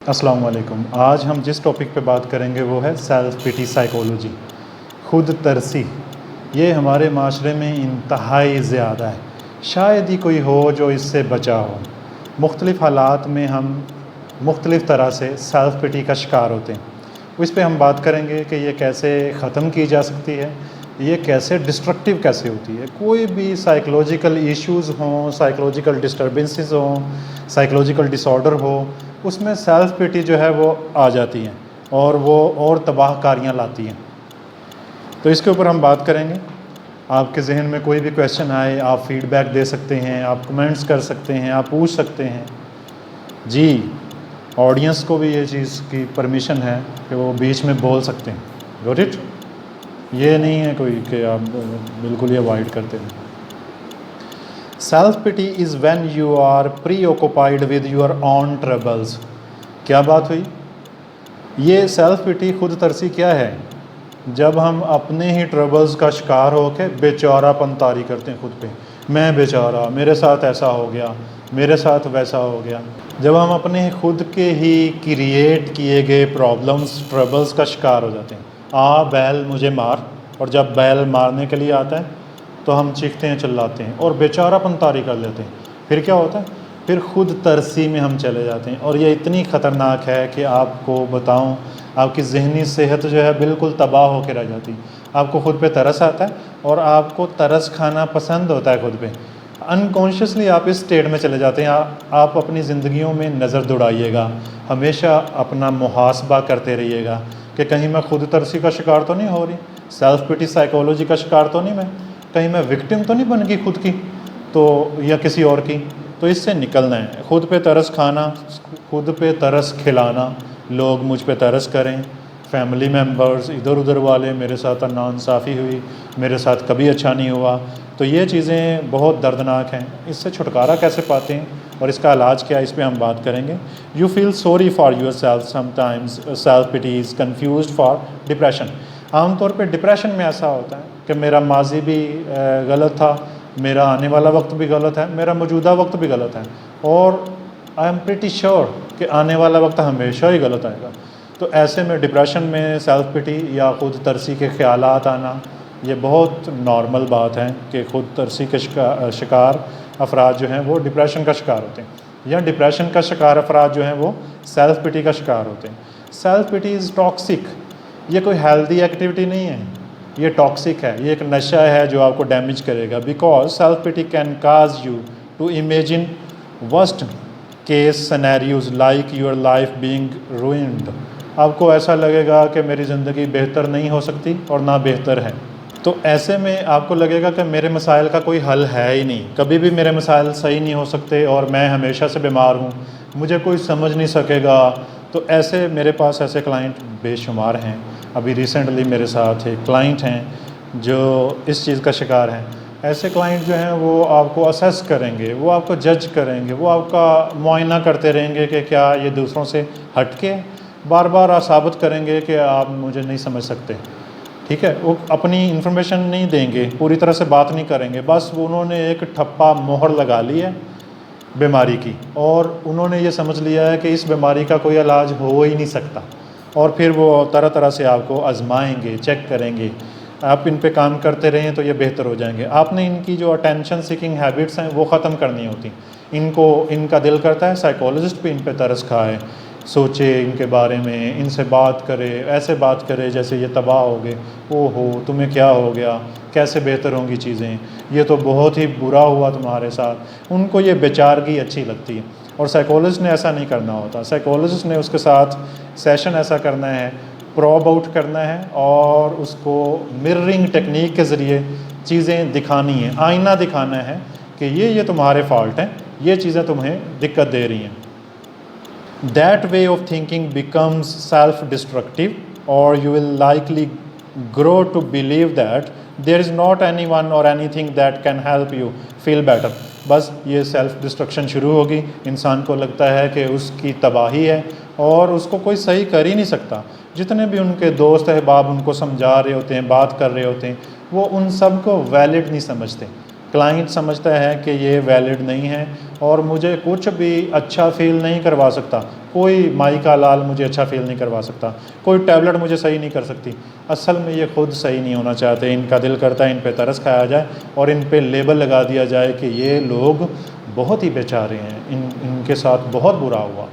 अस्सलाम वालेकुम। आज हम जिस टॉपिक पे बात करेंगे वो है सेल्फ पिटी साइकोलॉजी, खुद तरसी। ये हमारे माशरे में इंतहाई ज़्यादा है, शायद ही कोई हो जो इससे बचा हो। मुख्तलिफ़ हालात में हम मुख्तलिफ़ तरह से सेल्फ पिटी का शिकार होते हैं। इस पे हम बात करेंगे कि ये कैसे ख़त्म की जा सकती है, ये कैसे डिस्ट्रक्टिव कैसे होती है। कोई भी साइकोलॉजिकल इश्यूज़ हों, साइकोलॉजिकल डिस्टर्बेंसेस हों, साइकोलॉजिकल डिसऑर्डर हो, उसमें सेल्फ पिटी जो है वो आ जाती हैं और वो और तबाहकारियाँ लाती हैं। तो इसके ऊपर हम बात करेंगे। आपके जहन में कोई भी क्वेश्चन आए, आप फीडबैक दे सकते हैं, आप कमेंट्स कर सकते हैं, आप पूछ सकते हैं। जी, ऑडियंस को भी ये चीज़ की परमिशन है कि वो बीच में बोल सकते हैं। Got it? ये नहीं है कोई कि आप बिल्कुल ही अवॉइड करते हैं। Self pity is when you are preoccupied with your own troubles. क्या बात हुई? ये सेल्फ पिटी खुद तरसी क्या है? जब हम अपने ही ट्रबल्स का शिकार होकर बेचारापन तारी करते हैं खुद पे। मैं बेचारा, मेरे साथ ऐसा हो गया, मेरे साथ वैसा हो गया। जब हम अपने खुद के ही क्रिएट किए गए प्रॉब्लम्स, ट्रबल्स का शिकार हो जाते हैं। बैल मुझे मार, और जब बैल मारने के लिए आता है तो हम चीखते हैं, चिल्लाते हैं और बेचारापन तारी कर लेते हैं। फिर क्या होता है? फिर खुद तरसी में हम चले जाते हैं। और ये इतनी ख़तरनाक है कि आपको बताऊं, आपकी ज़हनी सेहत जो है बिल्कुल तबाह होकर रह जाती। आपको ख़ुद पे तरस आता है और आपको तरस खाना पसंद होता है खुद पे। अनकॉन्शियसली आप इस स्टेट में चले जाते हैं। आप अपनी ज़िंदगियों में नज़र दौड़ाइएगा, हमेशा अपना मुहासबा करते रहिएगा कि कहीं मैं खुद तरसी का शिकार तो नहीं हो रही, सेल्फ पिटी साइकोलॉजी का शिकार तो नहीं मैं, कहीं मैं विक्टिम तो नहीं बन गई खुद की तो, या किसी और की। तो इससे निकलना है। खुद पे तरस खाना, खुद पे तरस खिलाना, लोग मुझ पे तरस करें, फैमिली मेम्बर्स इधर उधर वाले, मेरे साथ नाइंसाफ़ी हुई, मेरे साथ कभी अच्छा नहीं हुआ। तो ये चीज़ें बहुत दर्दनाक हैं। इससे छुटकारा कैसे पाते हैं और इसका इलाज क्या है, इस पर हम बात करेंगे। You feel sorry for yourself sometimes, self pity is confused for depression. आमतौर पे डिप्रेशन में ऐसा होता है कि मेरा माजी भी गलत था, मेरा आने वाला वक्त भी गलत है, मेरा मौजूदा वक्त भी गलत है, और आई एम प्रिटी श्योर कि आने वाला वक्त हमेशा ही गलत आएगा। तो ऐसे में डिप्रेशन में सेल्फ पिटी या खुद तरसी के ख़यालात आना, ये बहुत नॉर्मल बात है कि खुद तरसी के शिकार अफराद जो हैं वो डिप्रेशन का शिकार होते हैं, या डिप्रेशन का शिकार अफराद जो हैं वो सेल्फ पिटी का शिकार होते हैं। Self pity is toxic. ये कोई हेल्दी एक्टिविटी नहीं है, ये टॉक्सिक है, ये एक नशा है जो आपको डैमेज करेगा। Because self pity can cause you to imagine worst case scenarios like your life being ruined. आपको ऐसा लगेगा कि मेरी ज़िंदगी बेहतर नहीं हो सकती और ना बेहतर है। तो ऐसे में आपको लगेगा कि मेरे मसाइल का कोई हल है ही नहीं, कभी भी मेरे मसाइल सही नहीं हो सकते और मैं हमेशा से बीमार हूँ, मुझे कोई समझ नहीं सकेगा। तो ऐसे मेरे पास ऐसे क्लाइंट बेशुमार हैं। अभी रिसेंटली मेरे साथ एक क्लाइंट हैं जो इस चीज़ का शिकार हैं। ऐसे क्लाइंट जो हैं वो आपको असेस करेंगे, वो आपको जज करेंगे, वो आपका मुआयना करते रहेंगे कि क्या ये दूसरों से हट के, बार बार साबित करेंगे कि आप मुझे नहीं समझ सकते। ठीक है, वो अपनी इन्फॉर्मेशन नहीं देंगे, पूरी तरह से बात नहीं करेंगे, बस उन्होंने एक ठप्पा मोहर लगा ली है बीमारी की, और उन्होंने ये समझ लिया है कि इस बीमारी का कोई इलाज हो ही नहीं सकता। और फिर वो तरह तरह से आपको आजमाएंगे, चेक करेंगे, आप इन पे काम करते रहें तो ये बेहतर हो जाएंगे। आपने इनकी जो अटेंशन सीकिंग हैबिट्स हैं वो ख़त्म करनी होती। इनका दिल करता है साइकोलॉजिस्ट पे इन पे तरस खाए, सोचे इनके बारे में, इनसे बात करे, ऐसे बात करे जैसे ये तबाह हो गए, ओहो तुम्हें क्या हो गया, कैसे बेहतर होंगी चीज़ें, ये तो बहुत ही बुरा हुआ तुम्हारे साथ। उनको ये बेचारगी अच्छी लगती है, और साइकोलॉजिस्ट ने ऐसा नहीं करना होता। साइकोलॉजिस्ट ने उसके साथ सेशन ऐसा करना है, प्रॉब आउट करना है, और उसको मिररिंग टेक्निक के ज़रिए चीज़ें दिखानी है, आईना दिखाना है कि ये तुम्हारे फॉल्ट हैं, ये चीज़ें तुम्हें दिक्कत दे रही हैं। That way of thinking becomes self-destructive, or you will likely grow to believe that there is not anyone or anything that can help you feel better. बस ये सेल्फ डिस्ट्रक्शन शुरू होगी। इंसान को लगता है कि उसकी तबाही है और उसको कोई सही कर ही नहीं सकता। जितने भी उनके दोस्त अहबाब उनको समझा रहे होते हैं, बात कर रहे होते हैं, वो उन सब को वैलिड नहीं समझते। क्लाइंट समझता है कि ये वैलिड नहीं है और मुझे कुछ भी अच्छा फ़ील नहीं करवा सकता, कोई माई का लाल मुझे अच्छा फ़ील नहीं करवा सकता, कोई टैबलेट मुझे सही नहीं कर सकती। असल में ये खुद सही नहीं होना चाहते, इनका दिल करता है इन पे तरस खाया जाए और इन पे लेबल लगा दिया जाए कि ये लोग बहुत ही बेचारे हैं, इनके साथ बहुत बुरा हुआ।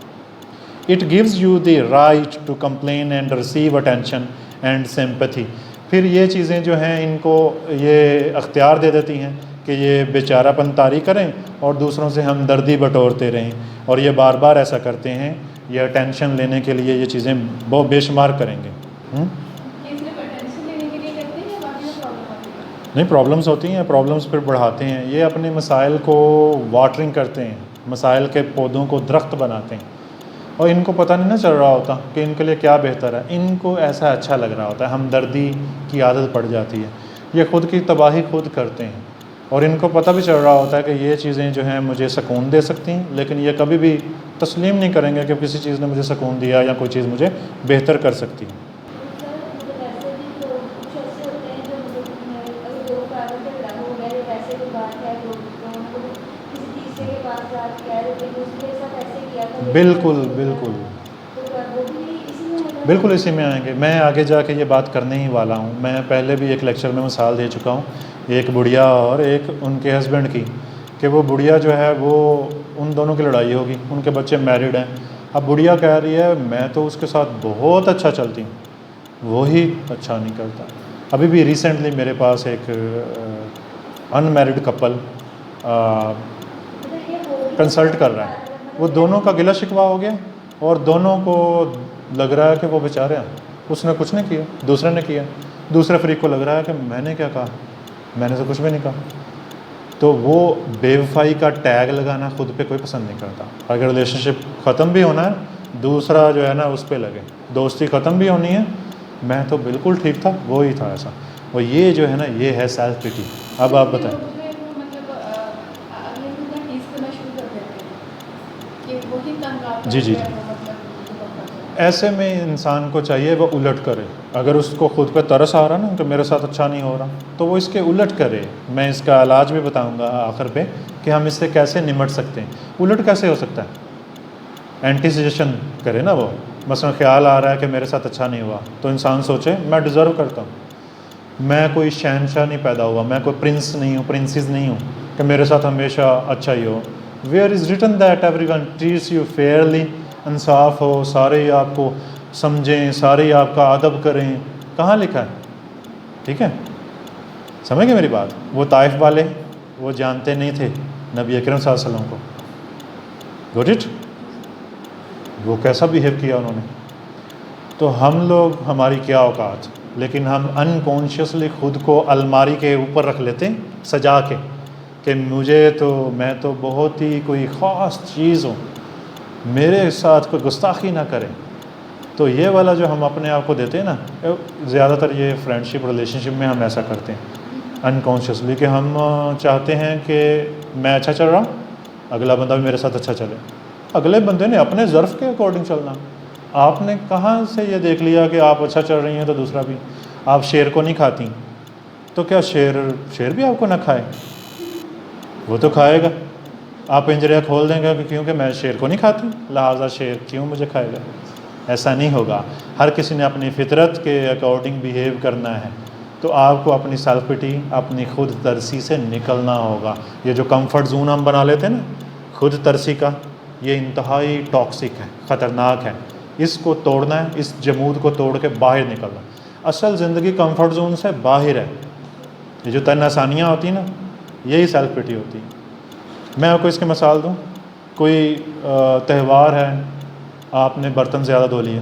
It gives you the right to complain and receive attention and sympathy. फिर ये चीज़ें जो हैं इनको ये अख्तियार दे देती हैं कि ये बेचारापन तारी करें और दूसरों से हमदर्दी बटोरते रहें, और ये बार बार ऐसा करते हैं, ये अटेंशन लेने के लिए ये चीज़ें बहुत बेशुमार करेंगे। नहीं, प्रॉब्लम्स होती हैं, प्रॉब्लम्स फिर बढ़ाते हैं, ये अपने मसाइल को वाटरिंग करते हैं, मसाइल के पौधों को दरख्त बनाते हैं, और इनको पता नहीं ना चल रहा होता कि इनके लिए क्या बेहतर है, इनको ऐसा अच्छा लग रहा होता है, हमदर्दी की आदत पड़ जाती है, ये ख़ुद की तबाही खुद करते हैं, और इनको पता भी चल रहा होता है कि ये चीज़ें जो हैं मुझे सुकून दे सकती हैं, लेकिन ये कभी भी तस्लीम नहीं करेंगे कि किसी चीज़ ने मुझे सुकून दिया या कोई चीज़ मुझे बेहतर कर सकती है। बिल्कुल बिल्कुल बिल्कुल इसी में आएंगे, मैं आगे जाके ये बात करने ही वाला हूँ। मैं पहले भी एक लेक्चर में मिसाल दे चुका हूँ, एक बुढ़िया और एक उनके हस्बैंड की, कि वो बुढ़िया जो है वो उन दोनों की लड़ाई होगी, उनके बच्चे मैरिड हैं। अब बुढ़िया कह रही है मैं तो उसके साथ बहुत अच्छा चलती हूँ, वही अच्छा नहीं करता। अभी भी रिसेंटली मेरे पास एक अनमैरिड कपल कंसल्ट कर रहा है, वो दोनों का गिला शिकवा हो गया और दोनों को लग रहा है कि वो बेचारे हैं, उसने कुछ नहीं किया, दूसरे ने किया, दूसरे फ्रीक को लग रहा है कि मैंने क्या कहा, मैंने तो कुछ भी नहीं कहा। तो वो बेवफाई का टैग लगाना खुद पे कोई पसंद नहीं करता। अगर रिलेशनशिप ख़त्म भी होना है, दूसरा जो है ना उस पर लगे, दोस्ती ख़त्म भी होनी है, मैं तो बिल्कुल ठीक था, वो ही था ऐसा। और ये जो है ना, ये है सेल्फ पिटी। अब आप बताएं। जी जी जी, ऐसे में इंसान को चाहिए वो उलट करे। अगर उसको खुद पे तरस आ रहा ना कि मेरे साथ अच्छा नहीं हो रहा, तो वो इसके उलट करे। मैं इसका इलाज भी बताऊंगा आखिर पे कि हम इससे कैसे निमट सकते हैं। उलट कैसे हो सकता है? एंटी सजेशन करे ना वो। मसलन ख्याल आ रहा है कि मेरे साथ अच्छा नहीं हुआ, तो इंसान सोचे मैं डिज़र्व करता हूँ, मैं कोई शहनशाह नहीं पैदा हुआ, मैं कोई प्रिंस नहीं हूँ, प्रिंसेस नहीं हूँ कि मेरे साथ हमेशा अच्छा ही हो। Where is written that everyone treats you fairly, इंसाफ हो, सारे ही आपको समझें, सारे ही आपका अदब करें, कहाँ लिखा है? ठीक है, समझ गए मेरी बात? वो ताइफ वाले वो जानते नहीं थे नबी अकरम सल्लल्लाहु अलैहि वसल्लम को। Got it? वो कैसा बिहेव किया उन्होंने। तो हम लोग, हमारी क्या औकात, लेकिन हम अनकॉन्शियसली ख़ुद को अलमारी के ऊपर रख लेते हैं सजा के कि मुझे तो, मैं तो बहुत ही कोई ख़ास चीज़ हूँ, मेरे साथ कोई गुस्ताखी ना करें। तो ये वाला जो हम अपने आप को देते हैं ना, ज़्यादातर ये फ्रेंडशिप रिलेशनशिप में हम ऐसा करते हैं अनकॉन्शियसली, कि हम चाहते हैं कि मैं अच्छा चल रहा हूँ, अगला बंदा भी मेरे साथ अच्छा चले। अगले बंदे ने अपने ज़र्फ़ के अकॉर्डिंग चलना। आपने कहाँ से ये देख लिया कि आप अच्छा चल रही हैं तो दूसरा भी? आप शेर को नहीं खाती, तो क्या शेर भी आपको ना खाए? वो तो खाएगा। आप पिंजरा खोल देंगे कि क्योंकि मैं शेर को नहीं खाती, लिहाजा शेर क्यों मुझे खाएगा? ऐसा नहीं होगा। हर किसी ने अपनी फितरत के अकॉर्डिंग बिहेव करना है। तो आपको अपनी सेल्फ पिटी, अपनी खुद तरसी से निकलना होगा। ये जो कंफर्ट जोन हम बना लेते हैं ना खुद तरसी का, ये इंतहाई टॉक्सिक है, ख़तरनाक है। इसको तोड़ना है, इस जमूद को तोड़ के बाहर निकलना। असल ज़िंदगी कंफर्ट जोन से बाहर है। ये जो तन आसानियाँ होती हैं ना, यही सेल्फ पिटी होती है। मैं आपको इसकी मिसाल दूँ, कोई त्यौहार है, आपने बर्तन ज़्यादा धो लिए,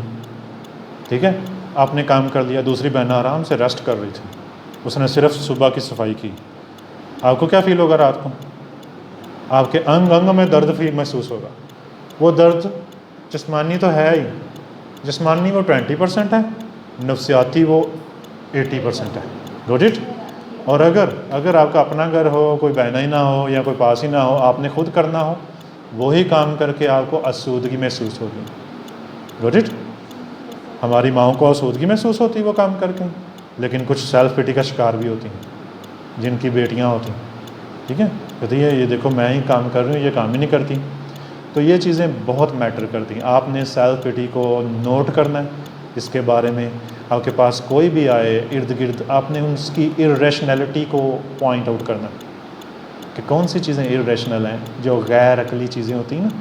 ठीक है, आपने काम कर लिया, दूसरी बहन आराम से रेस्ट कर रही थी, उसने सिर्फ सुबह की सफाई की। आपको क्या फ़ील होगा रात को? आपके अंग अंग में दर्द फील महसूस होगा। वो दर्द जिस्मानी तो है ही, जिस्मानी वो 20% है, नफ्सियाती वो 80% है। Got it? और अगर आपका अपना घर हो, कोई बहना ही ना हो या कोई पास ही ना हो, आपने खुद करना हो, वही काम करके आपको आसूदगी महसूस होगी। Got it? हमारी माओं को आसूदगी महसूस होती है वो काम करके, लेकिन कुछ सेल्फ पिटी का शिकार भी होती हैं जिनकी बेटियां होती हैं। ठीक है, कहती है ये देखो मैं ही काम कर रही हूँ, ये काम ही नहीं करती। तो ये चीज़ें बहुत मैटर करती हैं। आपने सेल्फ पिटी को नोट करना है, इसके बारे में आपके पास कोई भी आए इर्द गिर्द, आपने उसकी इर्रेशनैलिटी को पॉइंट आउट करना है कि कौन सी चीज़ें इर्रेशनल हैं, जो गैर अकली चीज़ें होती हैं ना,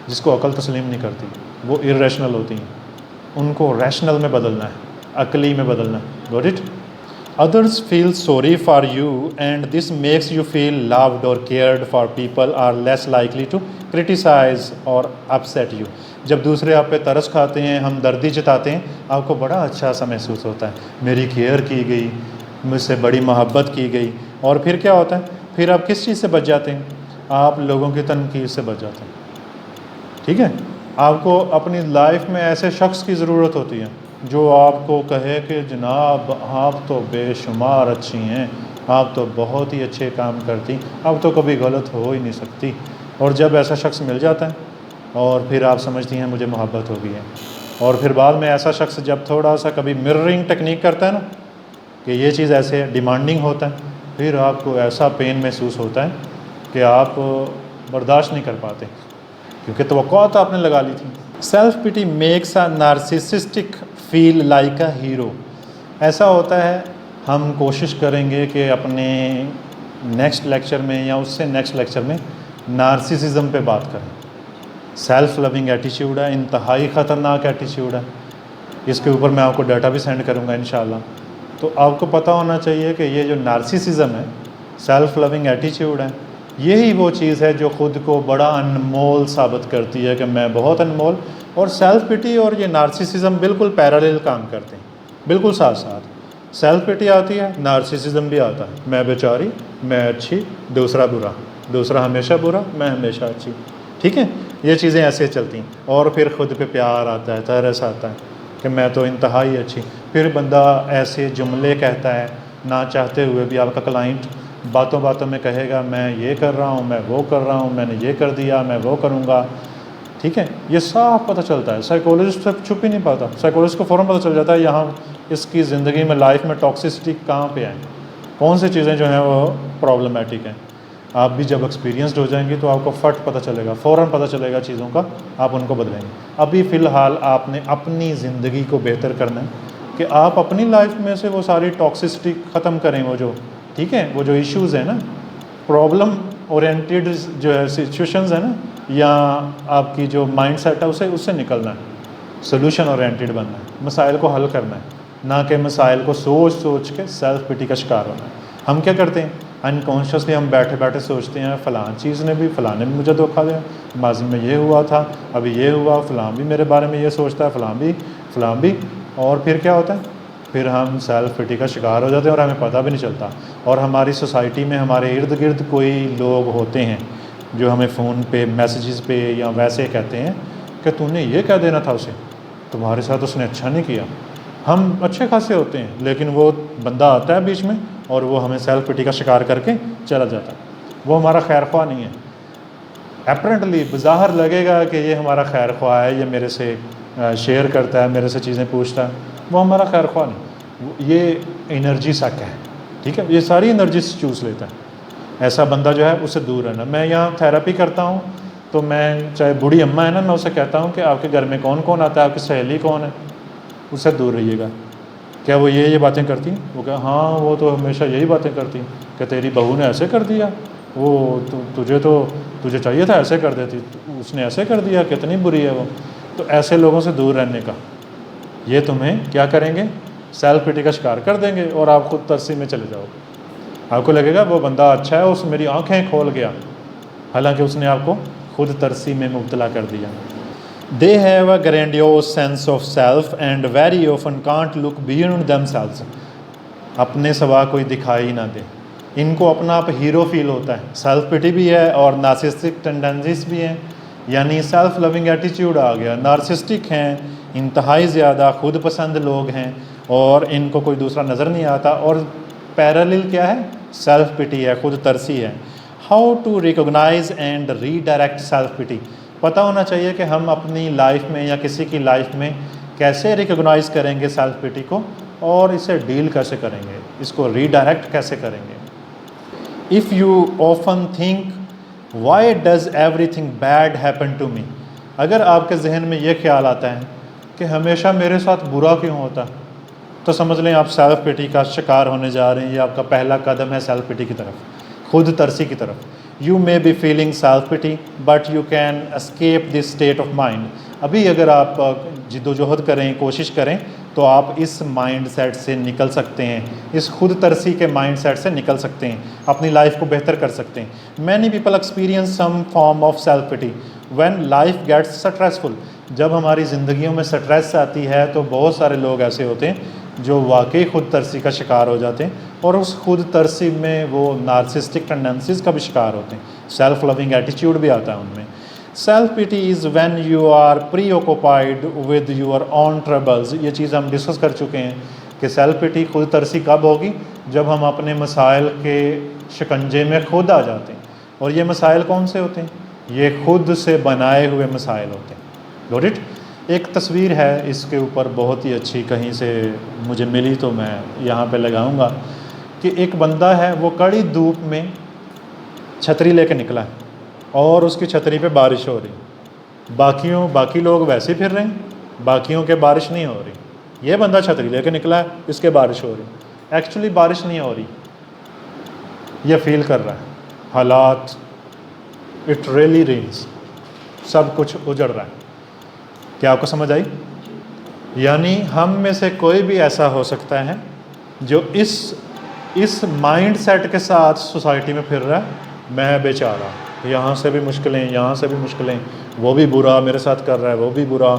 जिसको अकल तस्लीम नहीं करती, वो इर्रेशनल होती हैं, उनको रैशनल में बदलना है, अकली में बदलना है। Got it? Others feel sorry for you and this makes you feel loved or cared for. People are less likely to criticize or upset you. जब दूसरे आप पे तरस खाते हैं, हमदर्दी जताते हैं, आपको बड़ा अच्छा सा महसूस होता है, मेरी केयर की गई, मुझसे बड़ी मोहब्बत की गई। और फिर क्या होता है, फिर आप किस चीज़ से बच जाते हैं? आप लोगों की तनकीद से बच जाते हैं। ठीक है, आपको अपनी लाइफ में ऐसे शख्स की ज़रूरत होती है जो आपको कहे कि जनाब आप तो बेशुमार अच्छी हैं, आप तो बहुत ही अच्छे काम करती, आप तो कभी गलत हो ही नहीं सकती। और जब ऐसा शख्स मिल जाता है और फिर आप समझती हैं मुझे मोहब्बत हो गई है, और फिर बाद में ऐसा शख्स जब थोड़ा सा कभी मिररिंग टेक्निक करता है ना कि ये चीज़ ऐसे डिमांडिंग होता है, फिर आपको ऐसा पेन महसूस होता है कि आप बर्दाश्त नहीं कर पाते, क्योंकि तवक्कुआत आपने लगा ली थी। Self pity makes a narcissistic feel like a hero. ऐसा होता है, हम कोशिश करेंगे कि अपने नेक्स्ट लेक्चर में या उससे नेक्स्ट लेक्चर में नार्सिसिज्म पे बात करें। सेल्फ लविंग एटीट्यूड है, इंतहाई ख़तरनाक एटीट्यूड है। इसके ऊपर मैं आपको डाटा भी सेंड करूँगा इंशाल्लाह। तो आपको पता होना चाहिए कि ये जो नार्सिसिज्म है, सेल्फ लविंग एटीट्यूड है, यही वो चीज़ है जो ख़ुद को बड़ा अनमोल साबित करती है कि मैं बहुत अनमोल। और सेल्फ पिटी और ये नार्सिसिज्म बिल्कुल पैरेलल काम करते हैं, बिल्कुल साथ साथ। सेल्फ पिटी आती है, नार्सिसिज्म भी आता है, मैं बेचारी, मैं अच्छी, दूसरा बुरा, दूसरा हमेशा बुरा, मैं हमेशा अच्छी। ठीक है, ये चीज़ें ऐसे चलती हैं। और फिर ख़ुद पे प्यार आता है, तरस आता है कि मैं तो इंतहाई अच्छी। फिर बंदा ऐसे जुमले कहता है ना चाहते हुए भी। आपका क्लाइंट बातों बातों में कहेगा मैं ये कर रहा हूँ, मैं वो कर रहा हूँ, मैंने ये कर दिया, मैं वो करूँगा। ठीक है, ये साफ पता चलता है, साइकोलॉजिस्ट से छुप ही नहीं पाता, साइकोलॉजिस्ट को फ़ौरन पता चल जाता है यहाँ इसकी ज़िंदगी में, लाइफ में टॉक्सिसिटी कहाँ पे है, कौन सी चीज़ें जो हैं वो प्रॉब्लमेटिक हैं। आप भी जब एक्सपीरियंसड हो जाएंगे तो आपको फट पता चलेगा, फ़ौरन पता चलेगा चीज़ों का, आप उनको बदलेंगे। अभी फ़िलहाल आपने अपनी ज़िंदगी को बेहतर करना है कि आप अपनी लाइफ में से वो सारी टॉक्सिसिटी ख़त्म करें, वो जो, ठीक है, वो जो इश्यूज़ हैं ना, प्रॉब्लम ओरिएंटेड जो है सिचुएशंस है ना, या आपकी जो माइंड सेट है उससे निकलना है, सोल्यूशन ओरिएंटेड बनना है, मसाइल को हल करना है, ना कि मसाइल को सोच सोच के सेल्फ पिटी का शिकार होना है। हम क्या करते हैं, अनकॉन्शियसली हम बैठे बैठे सोचते हैं फ़लाँ चीज़ ने भी, फ़लाँ ने भी मुझे धोखा दिया, माजी में ये हुआ था, अभी ये हुआ, फ़लाँ भी मेरे बारे में ये सोचता है, फ़लाँ भी। और फिर क्या होता है, फिर हम सेल्फ पिटी का शिकार हो जाते हैं और हमें पता भी नहीं चलता। और हमारी सोसाइटी में हमारे इर्द गिर्द कोई लोग होते हैं जो हमें फ़ोन पे, मैसेजेस पे या वैसे कहते हैं कि तूने ये कह देना था उसे, तुम्हारे साथ उसने अच्छा नहीं किया। हम अच्छे खासे होते हैं, लेकिन वो बंदा आता है बीच में और वो हमें सेल्फ पिटी का शिकार करके चला जाता है। वो हमारा खैर ख्वाह नहीं है। एपरेंटली बज़ाहिर लगेगा कि ये हमारा खैर ख्वाह है, ये मेरे से शेयर करता है, मेरे से चीज़ें पूछता है, वो हमारा खैर ख्वाह नहीं, ये एनर्जी सक है। ठीक है, ये सारी एनर्जी चूस लेता है। ऐसा बंदा जो है उससे दूर रहना। मैं यहाँ थेरेपी करता हूँ तो मैं, चाहे बूढ़ी अम्मा है ना, मैं उसे कहता हूँ कि आपके घर में कौन कौन आता है, आपकी सहेली कौन है, उससे दूर रहिएगा। क्या वो ये बातें करती हैं? वो क्या, हाँ वो तो हमेशा यही बातें करती हैं कि तेरी बहू ने ऐसे कर दिया, वो तुझे चाहिए था ऐसे कर देती, उसने ऐसे कर दिया, कितनी बुरी है वो। तो ऐसे लोगों से दूर रहने का, ये तुम्हें क्या करेंगे, सेल्फ पिटी का शिकार कर देंगे और आप खुद तरसी में चले जाओगे। आपको लगेगा वो बंदा अच्छा है, उस मेरी आंखें खोल गया, हालांकि उसने आपको खुद तरसी में मुब्तला कर दिया। They have a grandiose sense of self and very often can't look beyond themselves. अपने सिवा कोई दिखाई ना दे, इनको अपना आप हीरो फील होता है। सेल्फ पिटी भी है और नार्सिसिस्टिक टेंडेंसीज भी हैं, यानी सेल्फ लविंग एटीट्यूड आ गया। नार्सिसिस्टिक हैं, इंतहाई ज़्यादा खुद पसंद लोग हैं और इनको कोई दूसरा नज़र नहीं आता। और पैरेलल क्या है, सेल्फ पिटी है, खुद तरसी है। How to recognise and redirect self pity. पता होना चाहिए कि हम अपनी लाइफ में या किसी की लाइफ में कैसे रिकोगनाइज करेंगे सेल्फ पिटी को और इसे डील कैसे करेंगे, इसको रीडायरेक्ट कैसे करेंगे। If you often think why does everything bad happen to me, अगर आपके जहन में ये ख्याल आता है कि हमेशा मेरे साथ बुरा क्यों होता, तो समझ लें आप सेल्फ पिटी का शिकार होने जा रहे हैं। ये आपका पहला कदम है सेल्फ पिटी की तरफ, खुद तरसी की तरफ। You may be feeling self pity but you can escape this state of mind. अभी अगर आप जिद्दोजहद करें, कोशिश करें, तो आप इस माइंड सेट से निकल सकते हैं, इस खुद तरसी के माइंड सेट से निकल सकते हैं, अपनी लाइफ को बेहतर कर सकते हैं। Many people experience some form of self pity when life gets stressful. जब हमारी ज़िंदगियों में स्ट्रेस आती है तो बहुत सारे लोग ऐसे होते हैं जो वाकई खुद तरसी का शिकार हो जाते हैं, और उस खुद तरसी में वो नार्सिस्टिक टेंडेंसीज का भी शिकार होते हैं। सेल्फ लविंग एटीट्यूड भी आता है उनमें। Self pity is when you are preoccupied with your own troubles. ये चीज़ हम डिस्कस कर चुके हैं कि सेल्फ पिटी, खुद तरसी कब होगी, जब हम अपने मसाइल के शिकंजे में खुद आ जाते हैं। और ये मसाइल कौन से होते हैं? ये खुद से बनाए हुए मसाइल होते हैं। Got it? एक तस्वीर है इसके ऊपर बहुत ही अच्छी, कहीं से मुझे मिली तो मैं यहाँ पे लगाऊंगा, कि एक बंदा है, वो कड़ी धूप में छतरी लेके निकला है और उसकी छतरी पे बारिश हो रही। बाकी लोग वैसे ही फिर रहे हैं, बाकियों के बारिश नहीं हो रही। ये बंदा छतरी लेके निकला है, इसके बारिश हो रही। एक्चुअली बारिश नहीं हो रही, ये फील कर रहा है हालात, इट रियली रेन्स, सब कुछ उजड़ रहा है। क्या आपको समझ आई? यानी हम में से कोई भी ऐसा हो सकता है जो इस माइंड सेट के साथ सोसाइटी में फिर रहा है, मैं बेचारा, यहाँ से भी मुश्किलें, यहाँ से भी मुश्किलें, वो भी बुरा मेरे साथ कर रहा है, वो भी बुरा,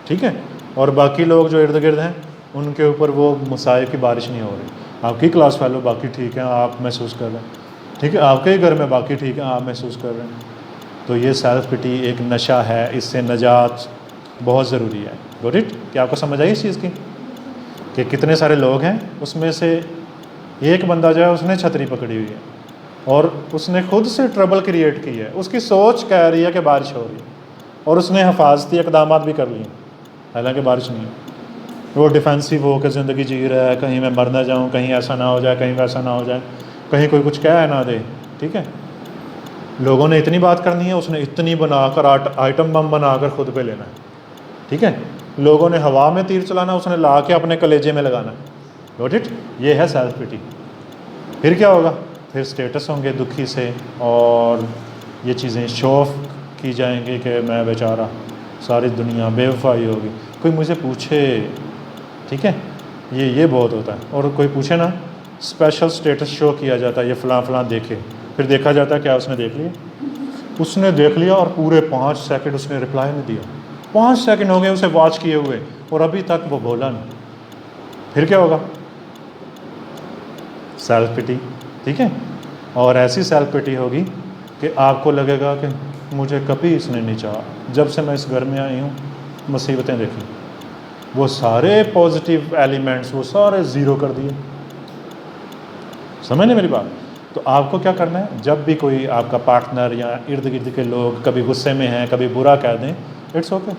ठीक है। और बाकी लोग जो इर्द गिर्द हैं उनके ऊपर वो मसाइब की बारिश नहीं हो रही। आपकी क्लास फेलो बाकी ठीक है, आप महसूस कर रहे हैं, ठीक है, आपके ही घर में बाकी ठीक है, आप महसूस कर रहे हैं। तो ये सेल्फ पिटी एक नशा है, इससे नजात बहुत ज़रूरी है। Got it? क्या आपको समझ आई इस चीज़ की कि कितने सारे लोग हैं, उसमें से एक बंदा जो है उसने छतरी पकड़ी हुई है और उसने खुद से ट्रबल क्रिएट की है। उसकी सोच कह रही है कि बारिश हो रही है और उसने हिफाजती इकदाम भी कर लिए, हालांकि बारिश नहीं है। वो डिफेंसिव होकर ज़िंदगी जी रहा है, कहीं मैं मर ना जाऊँ, कहीं ऐसा ना हो जाए, कहीं वैसा ना हो जाए, कहीं कोई कुछ कह ना दे, ठीक है। लोगों ने इतनी बात करनी है, उसने इतनी बनाकर आइटम बम बनाकर खुद पे लेना है, ठीक है। लोगों ने हवा में तीर चलाना, उसने ला के अपने कलेजे में लगाना। Got it? ये है सेल्फ पिटी। फिर क्या होगा? फिर स्टेटस होंगे दुखी से, और ये चीज़ें शो ऑफ की जाएंगी कि मैं बेचारा, सारी दुनिया बेवफाई होगी, कोई मुझे पूछे, ठीक है। ये बहुत होता है। और कोई पूछे ना, स्पेशल स्टेटस शो किया जाता है, ये फ़लाँ फ़लाँ देखे, फिर देखा जाता है क्या उसने देख लिया, उसने देख लिया और पूरे 5 सेकंड उसने रिप्लाई नहीं दिया। 5 सेकंड हो गए उसे वॉच किए हुए और अभी तक वो बोला नहीं। फिर क्या होगा? सेल्फ पिटी, ठीक है। और ऐसी सेल्फ पिटी होगी कि आपको लगेगा कि मुझे कभी इसने नहीं चाहा, जब से मैं इस घर में आई हूँ मुसीबतें देखी, वो सारे पॉजिटिव एलिमेंट्स वो सारे ज़ीरो कर दिए। समझ नहीं मेरी बात? तो आपको क्या करना है, जब भी कोई आपका पार्टनर या इर्द गिर्द के लोग कभी गुस्से में हैं, कभी बुरा कह दें, इट्स ओके।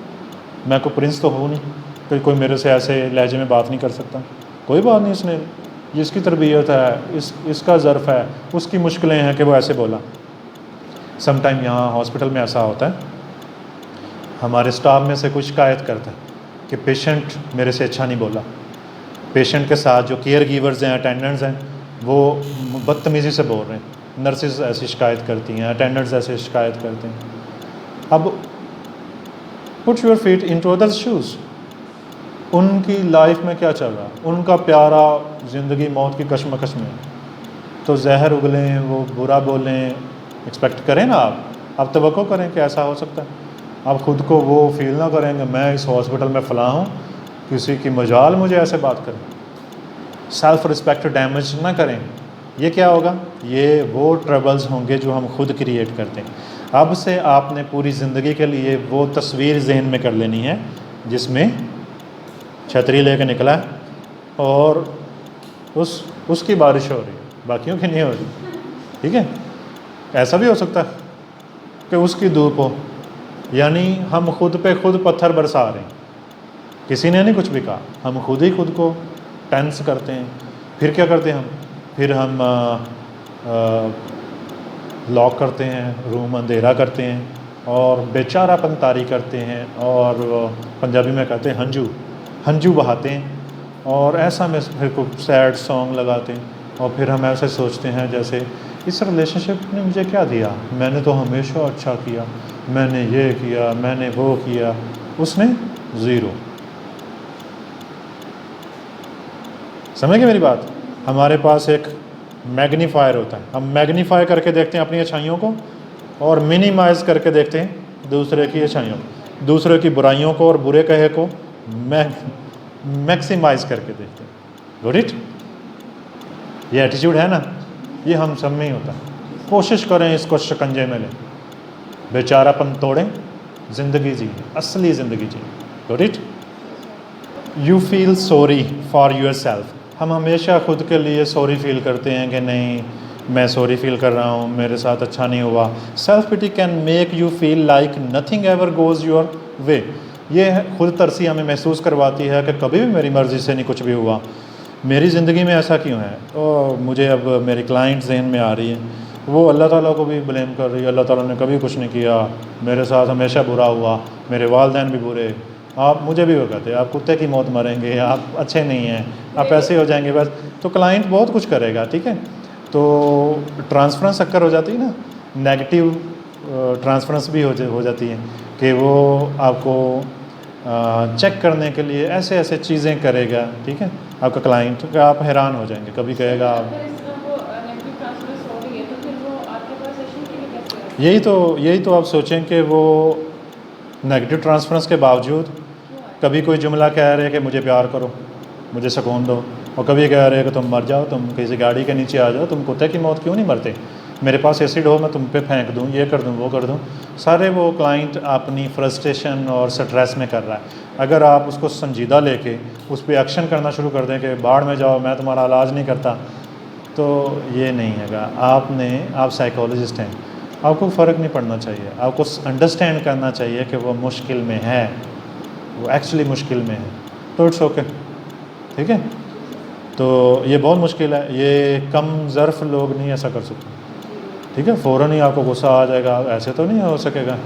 मैं कोई प्रिंस तो हूँ नहीं कि कोई मेरे से ऐसे लहजे में बात नहीं कर सकता, कोई बात नहीं, इसने, ये इसकी तरबियत है, इसका ज़र्फ़ है, उसकी मुश्किलें हैं कि वो ऐसे बोला। समटाइम यहाँ हॉस्पिटल में ऐसा होता है, हमारे स्टाफ में से कुछ शिकायत करता है कि पेशेंट मेरे से अच्छा नहीं बोला। पेशेंट के साथ जो केयर गिवर्स हैं, अटेंडेंट्स हैं, वो बदतमीज़ी से बोल रहे हैं। नर्सेज ऐसी शिकायत करती हैं, अटेंडेंट्स ऐसे शिकायत करते हैं। अब put your feet into others shoes, उनकी लाइफ में क्या चल रहा, उनका प्यारा ज़िंदगी मौत की कशमकश में, तो जहर उगलें, वो बुरा बोलें, एक्सपेक्ट करें ना आप तवक्को करें कि ऐसा हो सकता है। आप ख़ुद को वो फील ना करेंगे मैं इस हॉस्पिटल में फ़लाँ हूँ, किसी की मजाल मुझे ऐसे बात करें। सेल्फ़ रिस्पेक्ट डैमेज ना करें। ये क्या होगा? ये वो ट्रबल्स होंगे जो हम खुद क्रिएट करते हैं। अब से आपने पूरी ज़िंदगी के लिए वो तस्वीर जहन में कर लेनी है जिसमें छतरी लेके निकला और उसकी बारिश हो रही है, बाकियों की नहीं हो रही, ठीक है। ऐसा भी हो सकता है कि उसकी धूप हो, यानी हम खुद पे खुद पत्थर बरसा रहे हैं। किसी ने नहीं कुछ भी कहा, हम खुद ही खुद को टेंस करते हैं। फिर क्या करते हैं हम? फिर हम लॉक करते हैं, रूम अंधेरा करते हैं और बेचारापन तारी करते हैं और पंजाबी में कहते हैं हंजू हंजू बहाते हैं और ऐसा में फिर को सैड सॉन्ग लगाते हैं और फिर हम ऐसे सोचते हैं जैसे इस रिलेशनशिप ने मुझे क्या दिया, मैंने तो हमेशा अच्छा किया, मैंने ये किया, मैंने वो किया, उसने ज़ीरो। समझ गए मेरी बात? हमारे पास एक मैग्नीफायर होता है, हम मैग्नीफाई करके देखते हैं अपनी अच्छाइयों को और मिनिमाइज़ करके देखते हैं दूसरे की अच्छाइयों को, दूसरे की बुराइयों को और बुरे कहे को मैक्सिमाइज़ करके देखते हैं। Got it? ये एटीट्यूड है ना, ये हम सब में ही होता है। कोशिश करें इसको शिकंजे में लें, बेचारापन तोड़ें, ज़िंदगी जिए, असली ज़िंदगी जिए। Got it? You feel sorry for your self. हम हमेशा खुद के लिए सॉरी फील करते हैं कि नहीं मैं सॉरी फील कर रहा हूँ, मेरे साथ अच्छा नहीं हुआ। Self pity can make you feel like nothing ever goes your way. ये खुद तरसी हमें महसूस करवाती है कि कभी भी मेरी मर्ज़ी से नहीं कुछ भी हुआ, मेरी ज़िंदगी में ऐसा क्यों है। और मुझे अब मेरी क्लाइंट जहन में आ रही है, वो अल्लाह ताला को भी ब्लेम कर रही है, अल्लाह ताला ने कभी कुछ नहीं किया, मेरे साथ हमेशा बुरा हुआ, मेरे वालिदैन भी बुरे, आप मुझे भी वो कहते हैं आप कुत्ते की मौत मरेंगे, आप अच्छे नहीं हैं, आप ऐसे हो जाएंगे बस। तो क्लाइंट बहुत कुछ करेगा, ठीक है। तो ट्रांसफरेंस अक्कर हो जाती है ना, नेगेटिव ट्रांसफरेंस भी हो जाती है कि वो आपको चेक करने के लिए ऐसे ऐसे चीज़ें करेगा, ठीक है, आपका क्लाइंट, तो आप हैरान हो जाएंगे। कभी कहेगा यही तो आप सोचें कि वो नेगेटिव ट्रांसफरेंस के बावजूद कभी कोई जुमला कह रहे हैं कि मुझे प्यार करो, मुझे सुकून दो, और कभी कह रहे हैं कि तुम मर जाओ, तुम किसी गाड़ी के नीचे आ जाओ, तुम कुत्ते की मौत क्यों नहीं मरते, मेरे पास एसिड हो मैं तुम पे फेंक दूँ, ये कर दूँ वो कर दूँ। सारे वो क्लाइंट अपनी फ्रस्ट्रेशन और स्ट्रेस में कर रहा है। अगर आप उसको संजीदा लेके उस पर एक्शन करना शुरू कर दें कि बाढ़ में जाओ मैं तुम्हारा इलाज नहीं करता, तो ये नहीं हैगा। आप साइकोलॉजिस्ट हैं, आपको फ़र्क नहीं पड़ना चाहिए, आपको अंडरस्टैंड करना चाहिए कि वो मुश्किल में है, वो एक्चुअली मुश्किल में है, तो इट्स ओके, ठीक है। तो ये बहुत मुश्किल है, ये कम ज़र्फ़ लोग नहीं ऐसा कर सकते, ठीक है। फ़ौरन ही आपको गुस्सा आ जाएगा, ऐसे तो नहीं हो सकेगा।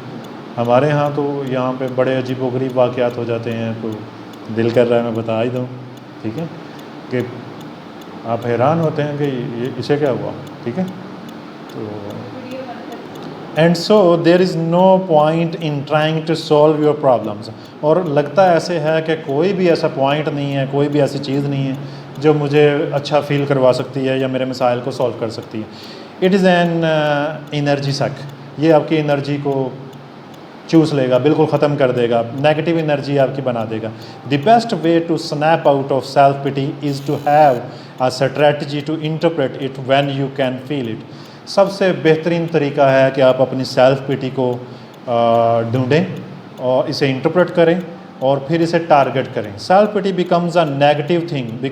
हमारे यहाँ तो यहाँ पे बड़े अजीबोगरीब वाक़यात हो जाते हैं, तो दिल कर रहा है मैं बता ही दूँ, ठीक है, कि आप हैरान होते हैं कि ये इसे क्या हुआ, ठीक है। तो and so there is no point in trying to solve your problems. और लगता ऐसे है कि कोई भी ऐसा पॉइंट नहीं है, कोई भी ऐसी चीज़ नहीं है जो मुझे अच्छा फील करवा सकती है या मेरे मसाइल को सॉल्व कर सकती है। इट इज़ एन एनर्जी सक, ये आपकी एनर्जी को चूस लेगा, बिल्कुल ख़त्म कर देगा, नेगेटिव एनर्जी आपकी बना देगा। The best way to snap out of self pity is to have a strategy to interpret it when you can feel it. सबसे बेहतरीन तरीका है कि आप अपनी सेल्फ पिटी को ढूंढें और इसे इंटरप्रेट करें और फिर इसे टारगेट करें। Self pity becomes a negative thing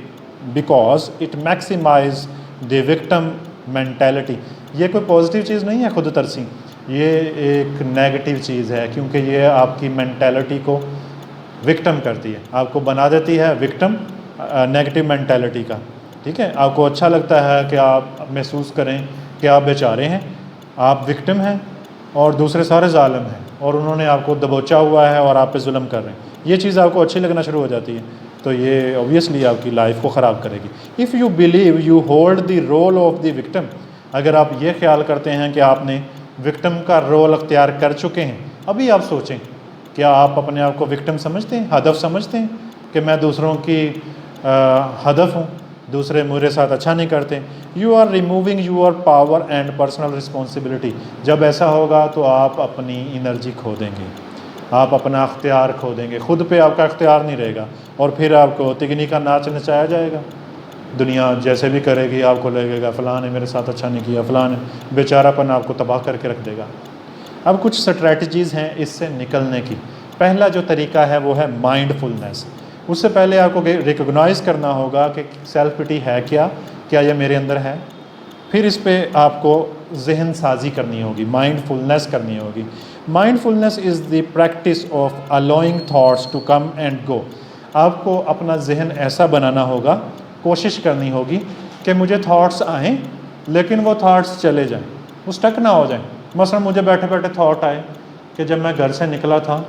because it maximise the victim mentality. ये कोई पॉजिटिव चीज़ नहीं है खुद तरसी, ये एक नेगेटिव चीज़ है, क्योंकि ये आपकी मेंटालिटी को विक्टिम करती है, आपको बना देती है विक्टिम नेगेटिव मेंटालिटी का, ठीक है। आपको अच्छा लगता है कि आप महसूस करें कि आप बेचारे हैं, आप विक्टिम हैं और दूसरे सारे ज़ालिम हैं और उन्होंने आपको दबोचा हुआ है और आप पे जुल्म कर रहे हैं। ये चीज़ आपको अच्छी लगना शुरू हो जाती है, तो ये ऑब्वियसली आपकी लाइफ को ख़राब करेगी। If you believe you hold the role of the victim, अगर आप ये ख्याल करते हैं कि आपने विक्टिम का रोल अख्तियार कर चुके हैं, अभी आप सोचें, क्या आप अपने आप को विक्टिम समझते हैं, हदफ समझते हैं कि मैं दूसरों की हदफ हूँ, दूसरे मेरे साथ अच्छा नहीं करते। You are removing your power and personal responsibility. जब ऐसा होगा तो आप अपनी एनर्जी खो देंगे, आप अपना अख्तियार खो देंगे, खुद पे आपका अख्तियार नहीं रहेगा और फिर आपको तिगनी का नाच नचाया जाएगा। दुनिया जैसे भी करेगी आपको लगेगा फ़लाँ ने मेरे साथ अच्छा नहीं किया, फ़लाँ ने, बेचारापन आपको तबाह करके रख देगा। अब कुछ स्ट्रैटेजीज़ हैं इससे निकलने की। पहला जो तरीका है वो है माइंडफुलनेस। उससे पहले आपको रिकॉग्नाइज़ करना होगा कि सेल्फ पिटी है क्या ये मेरे अंदर है। फिर इस पे आपको जहन साजी करनी होगी, माइंडफुलनेस करनी होगी। Mindfulness is the practice of allowing thoughts to come and go. आपको अपना जहन ऐसा बनाना होगा, कोशिश करनी होगी कि मुझे थॉट्स आएँ लेकिन वो थाट्स चले जाएं, वो स्टक ना हो जाएं। मसलन मुझे बैठे बैठे थॉट आए कि जब मैं घर से निकला था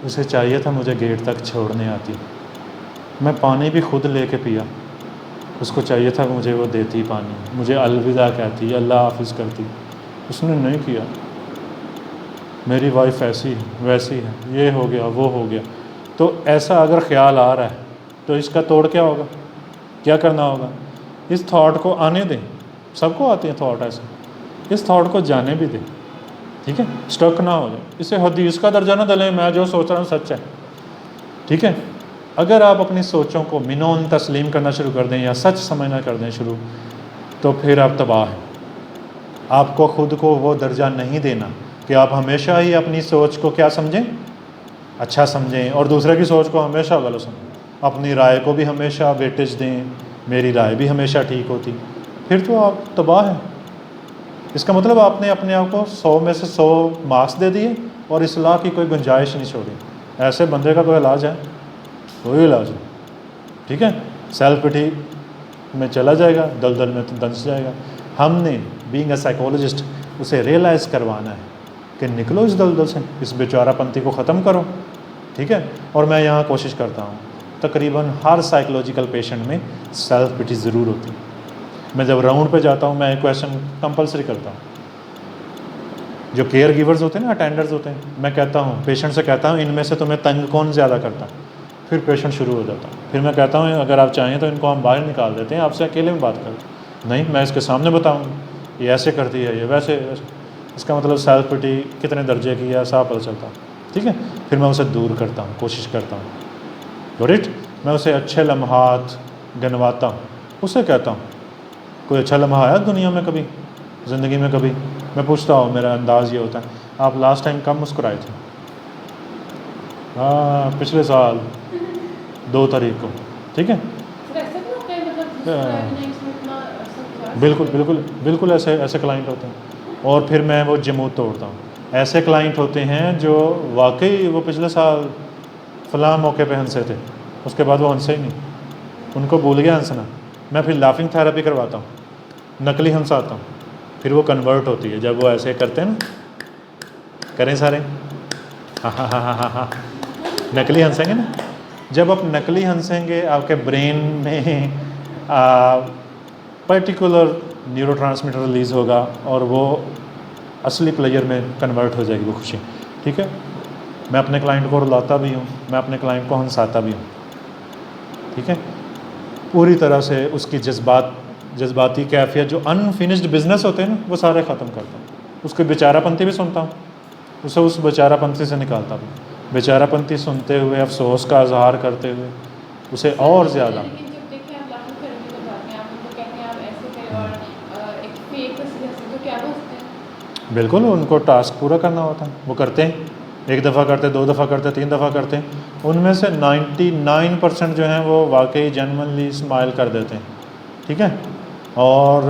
उसे चाहिए था मुझे गेट तक छोड़ने आती, मैं पानी भी खुद लेके पिया, उसको चाहिए था मुझे वो देती पानी, मुझे अलविदा कहती, अल्लाह हाफिज़ करती, उसने नहीं किया। मेरी वाइफ ऐसी है वैसी है, ये हो गया वो हो गया। तो ऐसा अगर ख्याल आ रहा है तो इसका तोड़ क्या होगा, क्या करना होगा? इस थॉट को आने दें, सबको आते हैं थॉट ऐसे, इस थॉट को जाने भी दें, ठीक है, स्टक ना हो जाए। इसे हदीस का दर्जा ना दिलें, मैं जो सोच रहा हूँ सच है, ठीक है। अगर आप अपनी सोचों को मिनोन तस्लीम करना शुरू कर दें या सच समझना कर दें शुरू, तो फिर आप तबाह हैं। आपको ख़ुद को वो दर्जा नहीं देना कि आप हमेशा ही अपनी सोच को क्या समझें, अच्छा समझें, और दूसरे की सोच को हमेशा गलत समझें। अपनी राय को भी हमेशा वेटेज दें, मेरी राय भी हमेशा ठीक होती, फिर तो आप तबाह हैं। इसका मतलब आपने अपने आप को 100 में से 100 मार्क्स दे दिए और इस्लाह की कोई गुंजाइश नहीं छोड़ी। ऐसे बंदे का कोई इलाज है? कोई इलाज नहीं, ठीक है। सेल्फ पिटी में चला जाएगा, दलदल में तो दंस जाएगा। हमने बीइंग अ साइकोलॉजिस्ट उसे रियलाइज़ करवाना है कि निकलो इस दलदल से, इस बेचारापंती को ख़त्म करो, ठीक है। और मैं यहाँ कोशिश करता हूँ, तकरीबन हर साइकोलॉजिकल पेशेंट में सेल्फ पिटी ज़रूर होती है। मैं जब राउंड पे जाता हूँ मैं एक क्वेश्चन कंपलसरी करता हूँ। जो केयर गिवर्स होते हैं ना, अटेंडर्स होते हैं, मैं कहता हूँ, पेशेंट से कहता हूँ, इनमें से तुम्हें तंग कौन ज़्यादा करता है? फिर पेशेंट शुरू हो जाता है। फिर मैं कहता हूँ अगर आप चाहें तो इनको हम बाहर निकाल देते हैं, आपसे अकेले में बात करें। नहीं, मैं इसके सामने बताऊँगी, ये ऐसे करती है, ये वैसे। इसका मतलब सेल्फ पिटी कितने दर्जे की है साफ पता चलता है, ठीक है। फिर मैं उसे दूर करता हूँ, कोशिश करता हूँ, गॉट, मैं उसे अच्छे लम्हात गिनवाता हूँ। उसे कहता हूँ कोई अच्छा लम्हा आया दुनिया में कभी, ज़िंदगी में कभी? मैं पूछता हूँ, मेरा अंदाज़ ये होता है, आप लास्ट टाइम कब मुस्कुराए थे? हाँ, पिछले साल 2 तारीख को, ठीक है। बिल्कुल बिल्कुल बिल्कुल ऐसे ऐसे क्लाइंट होते हैं। और फिर मैं वो जमूत तोड़ता हूँ। ऐसे क्लाइंट होते हैं जो वाकई वो पिछले साल फ़लाँ मौके पे हंसे थे, उसके बाद वो हंसे ही नहीं, उनको भूल गया हंसना। मैं फिर लाफिंग थेरेपी करवाता हूँ, नकली हंसाता हूँ, फिर वो कन्वर्ट होती है। जब वो ऐसे करते हैं ना, करें सारे, हाँ हाँ हाँ हाँ हाँ हाँ, नकली हंसेंगे ना। जब आप नकली हंसेंगे आपके ब्रेन में पर्टिकुलर न्यूरोट्रांसमीटर रिलीज़ होगा और वो असली प्लेयर में कन्वर्ट हो जाएगी वो खुशी, ठीक है। मैं अपने क्लाइंट को रुलाता भी हूँ, मैं अपने क्लाइंट को हंसाता भी हूँ, ठीक है। पूरी तरह से उसकी जज्बाती कैफियत, जो अनफिनिश्ड बिजनेस होते हैं ना, वो सारे ख़त्म करता हूँ। उसके बेचारापंती भी सुनता हूँ, उसे उस बेचारापंती से निकालता हूँ। बेचारापंती सुनते हुए, अफसोस का इजहार करते हुए उसे और ज़्यादा। बिल्कुल, उनको टास्क पूरा करना होता है, वो करते हैं, 1 दफ़ा करते, 2 दफ़ा करते, 3 दफ़ा करते हैं। उनमें से 99% जो हैं वो वाकई जेन्युइनली स्माइल कर देते हैं, ठीक है। और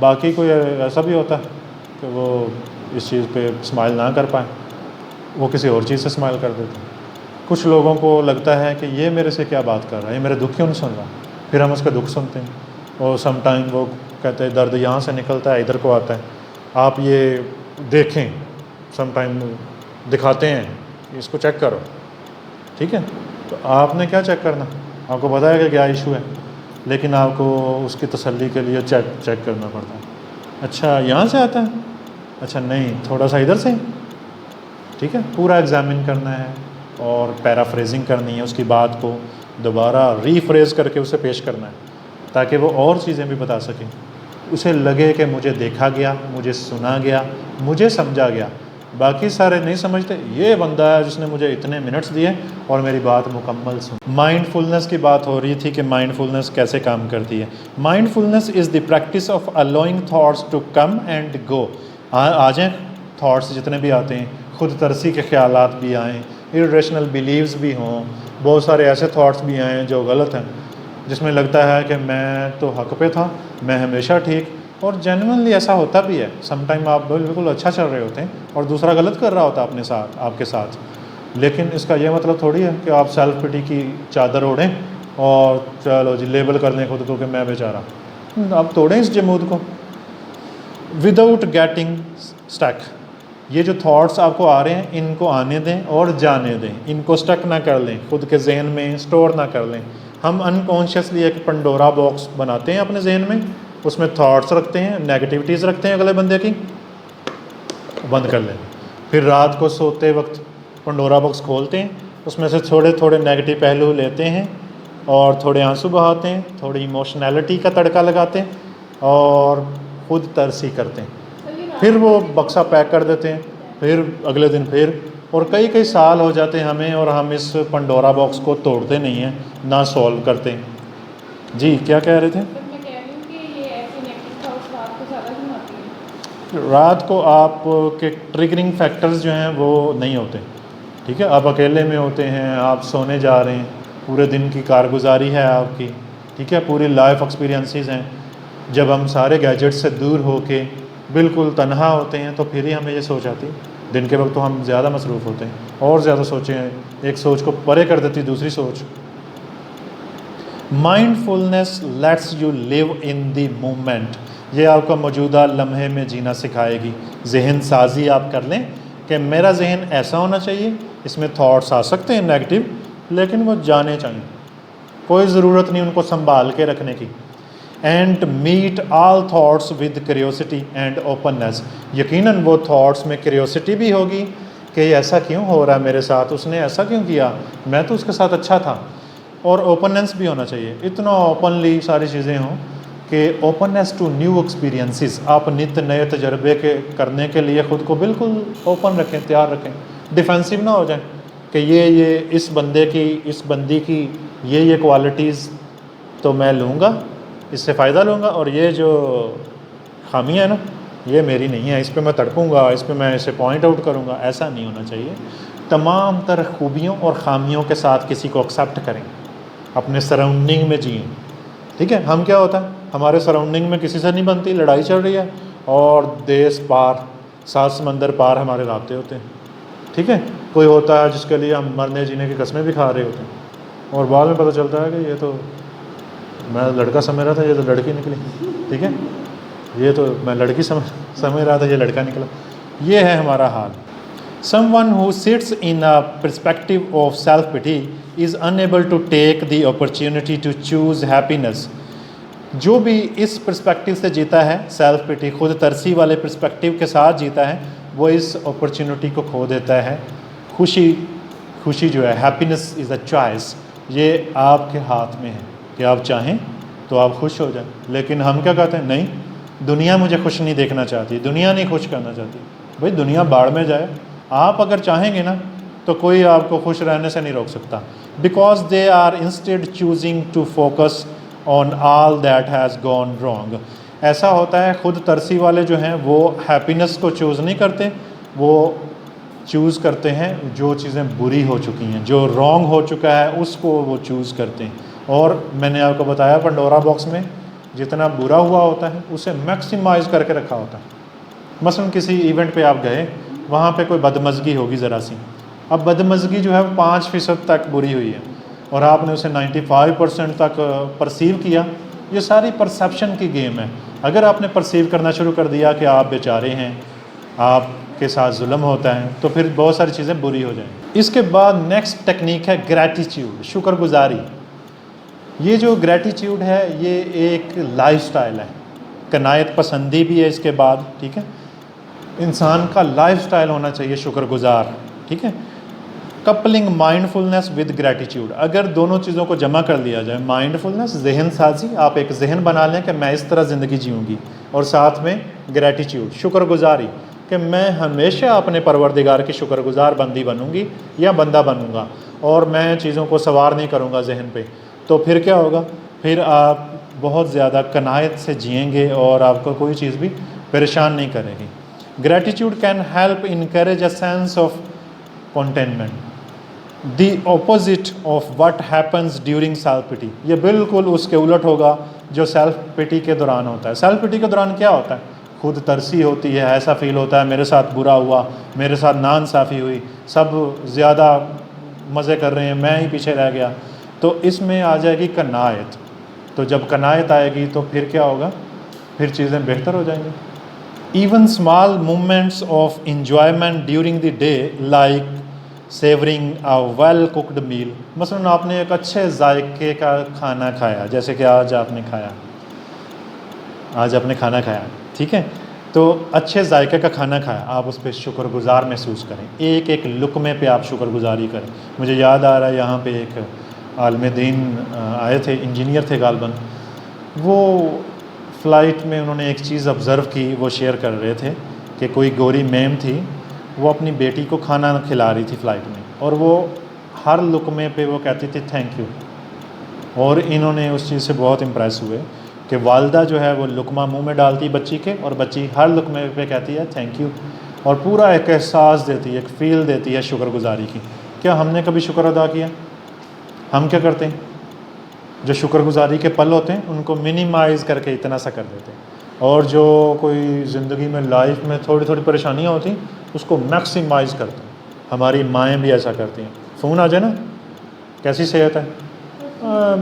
बाकी कोई ऐसा भी होता है कि वो इस चीज़ पे स्माइल ना कर पाए, वो किसी और चीज़ से स्माइल कर देते हैं। कुछ लोगों को लगता है कि ये मेरे से क्या बात कर रहा है, ये मेरे दुख क्यों नहीं सुन रहा, फिर हम उसका दुख सुनते हैं। और समटाइम वो कहते हैं दर्द यहाँ से निकलता है, इधर को आता है। आप ये देखें, समटाइम दिखाते हैं, इसको चेक करो, ठीक है। तो आपने क्या चेक करना, आपको पता है कि क्या इशू है, लेकिन आपको उसकी तसल्ली के लिए चेक करना पड़ता है। अच्छा यहाँ से आता है, अच्छा नहीं, थोड़ा सा इधर से, ठीक है। पूरा एग्जामिन करना है और पैराफ्रेजिंग करनी है, उसकी बात को दोबारा रीफ्रेज करके उसे पेश करना है, ताकि वो और चीज़ें भी बता सकें। उसे लगे कि मुझे देखा गया, मुझे सुना गया, मुझे समझा गया। बाकी सारे नहीं समझते, ये बंदा है जिसने मुझे इतने मिनट्स दिए और मेरी बात मुकम्मल सुनी। माइंडफुलनेस की बात हो रही थी कि माइंडफुलनेस कैसे काम करती है। Mindfulness is the practice of allowing thoughts to come and go. आ जाएँ थॉट्स जितने भी आते हैं, खुद तरसी के ख्यालात भी आएँ, इरेशनल बिलीव्स भी हों, बहुत सारे ऐसे थॉट्स भी आएँ जो गलत हैं, जिसमें लगता है कि मैं तो हक़ पे था, मैं हमेशा ठीक। और जेन्युइनली ऐसा होता भी है। समटाइम आप बिल्कुल अच्छा चल रहे होते हैं और दूसरा गलत कर रहा होता है अपने साथ, आपके साथ, लेकिन इसका ये मतलब थोड़ी है कि आप सेल्फ पिटी की चादर ओढ़ें और चलो जी लेबल कर लें खुद को कि मैं बेचारा। आप तोड़ें इस जमूद को, विदाउट गेटिंग स्टक। ये जो थॉट्स आपको आ रहे हैं इनको आने दें और जाने दें, इनको स्टक ना कर लें, खुद के जहन में स्टोर ना कर लें। हम अनकॉन्शियसली एक पंडोरा बॉक्स बनाते हैं अपने जहन में, उसमें थॉट्स रखते हैं, नेगेटिविटीज़ रखते हैं अगले बंदे की, बंद कर लें। फिर रात को सोते वक्त पंडोरा बॉक्स खोलते हैं, उसमें से थोड़े थोड़े नेगेटिव पहलू लेते हैं और थोड़े आंसू बहाते हैं, थोड़ी इमोशनैलिटी का तड़का लगाते हैं और खुद तरसी करते हैं। फिर वो बक्सा पैक कर देते हैं, फिर अगले दिन फिर, और कई कई साल हो जाते हैं हमें और हम इस पंडोरा बॉक्स को तोड़ते नहीं हैं, ना सॉल्व करते हैं। जी क्या कह रहे थे? मैं कह रही हूँ कि ये ऐसी नेगेटिव थॉट्स रात को ज़्यादा क्यों आती हैं? रात को आप के ट्रिगरिंग फैक्टर्स जो हैं वो नहीं होते, ठीक है। आप अकेले में होते हैं, आप सोने जा रहे हैं, पूरे दिन की कारगुजारी है आपकी, ठीक है, पूरी लाइफ एक्सपीरियंसेस हैं। जब हम सारे गैजेट से दूर होके बिल्कुल तन्हा होते हैं तो फिर ही हमें ये सोच आती है। दिन के वक्त तो हम ज़्यादा मसरूफ़ होते हैं और ज़्यादा सोचें, एक सोच को परे कर देती दूसरी सोच। Mindfulness let's you live in the moment, ये आपका मौजूदा लम्हे में जीना सिखाएगी। जहन साजी आप कर लें कि मेरा जहन ऐसा होना चाहिए, इसमें थॉट्स आ सकते हैं नेगेटिव, लेकिन वो जाने चाहिए, कोई ज़रूरत नहीं उनको संभाल के रखने की। And meet all thoughts with curiosity and openness, यकीनन वो थाट्स में क्यूरियोसिटी भी होगी कि ऐसा क्यों हो रहा है मेरे साथ, उसने ऐसा क्यों किया, मैं तो उसके साथ अच्छा था। और ओपननेस भी होना चाहिए, इतना ओपनली सारी चीज़ें हों कि ओपननेस टू न्यू एक्सपीरियंसेस, आप नित्य नए तजर्बे के करने के लिए ख़ुद को बिल्कुल ओपन रखें, तैयार रखें। डिफेंसिव ना हो जाए कि ये इस बंदे की, इस बंदी की ये क्वालिटीज़ तो मैं लूँगा, इससे फ़ायदा लूँगा, और ये जो खामियाँ है ना ये मेरी नहीं है, इस पे मैं तड़पूँगा, इस पे मैं इसे पॉइंट आउट करूँगा। ऐसा नहीं होना चाहिए। तमाम तरह खूबियों और ख़ामियों के साथ किसी को एक्सेप्ट करें, अपने सराउंडिंग में जिएँ, ठीक है। हम क्या होता है, हमारे सराउंडिंग में किसी से नहीं बनती, लड़ाई चल रही है और देश पार, सात समंदर पार हमारे रास्ते होते हैं, ठीक है। कोई होता है जिसके लिए हम मरने जीने की कस्में भी खा रहे होते हैं और बाद में पता चलता है कि ये तो मैं लड़का समझ रहा था, ये तो लड़की निकली, ठीक है, ये तो मैं लड़की समझ रहा था, ये लड़का निकला। ये है हमारा हाल। Someone who sits in a perspective of self-pity is unable to take the opportunity to choose happiness. जो भी इस पर्सपेक्टिव से जीता है, सेल्फ पिटी, खुद तरसी वाले पर्सपेक्टिव के साथ जीता है, वो इस अपॉर्चुनिटी को खो देता है। खुशी जो है, हैप्पीनेस इज़ अ चॉइस, ये आपके हाथ में है कि आप चाहें तो आप खुश हो जाएं। लेकिन हम क्या कहते हैं, नहीं, दुनिया मुझे खुश नहीं देखना चाहती, दुनिया नहीं खुश करना चाहती। भाई दुनिया बाढ़ में जाए, आप अगर चाहेंगे ना तो कोई आपको खुश रहने से नहीं रोक सकता। Because they are instead choosing to focus on all that has gone wrong. ऐसा होता है, खुद तरसी वाले जो हैं वो हैप्पीनेस को चूज़ नहीं करते, वो चूज़ करते हैं जो चीज़ें बुरी हो चुकी हैं, जो रॉन्ग हो चुका है उसको वो चूज़ करते हैं। और मैंने आपको बताया पंडोरा बॉक्स में जितना बुरा हुआ होता है उसे मैक्सिमाइज़ करके रखा होता है। मसलन किसी इवेंट पे आप गए, वहाँ पे कोई बदमज़गी होगी ज़रा सी, अब बदमज़गी जो है 5% तक बुरी हुई है और आपने उसे 95% तक परसीव किया। ये सारी परसेप्शन की गेम है। अगर आपने परसीव करना शुरू कर दिया कि आप बेचारे हैं, आपके साथ जुल्म होता है, तो फिर बहुत सारी चीज़ें बुरी हो जाएंगी। इसके बाद नेक्स्ट टेक्निक है ग्रैटिट्यूड, शुक्रगुजारी। ये जो ग्रैटिट्यूड है ये एक लाइफस्टाइल है, कनायत पसंदी भी है इसके बाद, ठीक है। इंसान का लाइफस्टाइल होना चाहिए शुक्रगुजार, ठीक है। कपलिंग माइंडफुलनेस विद ग्रैटिट्यूड, अगर दोनों चीज़ों को जमा कर लिया जाए, माइंडफुलनेस जहन साजी, आप एक जहन बना लें कि मैं इस तरह ज़िंदगी जीऊँगी, और साथ में ग्रैटिट्यूड, शुक्रगुजारी, कि मैं हमेशा अपने परवरदिगार की शुक्रगुजार बंदी बनूँगी या बंदा बनूँगा और मैं चीज़ों को सवार नहीं करूँगा जहन पे। तो फिर क्या होगा, फिर आप बहुत ज़्यादा कनायत से जिएंगे और आपको कोई चीज़ भी परेशान नहीं करेगी। Gratitude can help encourage a sense of containment, the opposite of what happens during self pity. ये बिल्कुल उसके उलट होगा जो सेल्फ पिटी के दौरान होता है। सेल्फ पिटी के दौरान क्या होता है, खुद तरसी होती है, ऐसा फील होता है मेरे साथ बुरा हुआ, मेरे साथ नाइंसाफ़ी हुई, सब ज़्यादा मज़े कर रहे हैं, मैं ही पीछे रह गया। तो इसमें आ जाएगी कनायत। तो जब कनायत आएगी तो फिर क्या होगा, फिर चीज़ें बेहतर हो जाएंगी। Even small moments of enjoyment during the day like savoring a well cooked meal, मसलन आपने एक अच्छे जायके का खाना खाया, जैसे कि आज आपने खाना खाया, ठीक है, तो अच्छे जायके का खाना खाया, आप उस पर शुक्रगुजार महसूस करें, एक एक लुक़मे पे आप शुक्रगुजारी करें। मुझे याद आ रहा है यहाँ पे एक आलिम दीन आए थे, इंजीनियर थे गालबन, वो फ़्लाइट में उन्होंने एक चीज़ ऑब्ज़र्व की, वो शेयर कर रहे थे कि कोई गोरी मैम थी, वो अपनी बेटी को खाना खिला रही थी फ़्लाइट में, और वो हर लुक़मे पे वो कहती थी थैंक यू। और इन्होंने उस चीज़ से बहुत इम्प्रेस हुए कि वालदा जो है वो लुक़मा मुंह में डालती बच्ची के, और बच्ची हर लुक़मे पे कहती है थैंक यू, और पूरा एक एहसास देती है, एक फ़ील देती है शुक्रगुजारी की। क्या हमने कभी शुक्र अदा किया? हम क्या करते हैं, जो शुक्रगुजारी के पल होते हैं उनको मिनिमाइज़ करके इतना सा कर देते हैं, और जो कोई ज़िंदगी में लाइफ में थोड़ी थोड़ी परेशानियाँ होती उसको मैक्सिमाइज़ करते हैं। हमारी माएँ भी ऐसा करती हैं, फ़ोन आ जाए ना, कैसी सेहत है,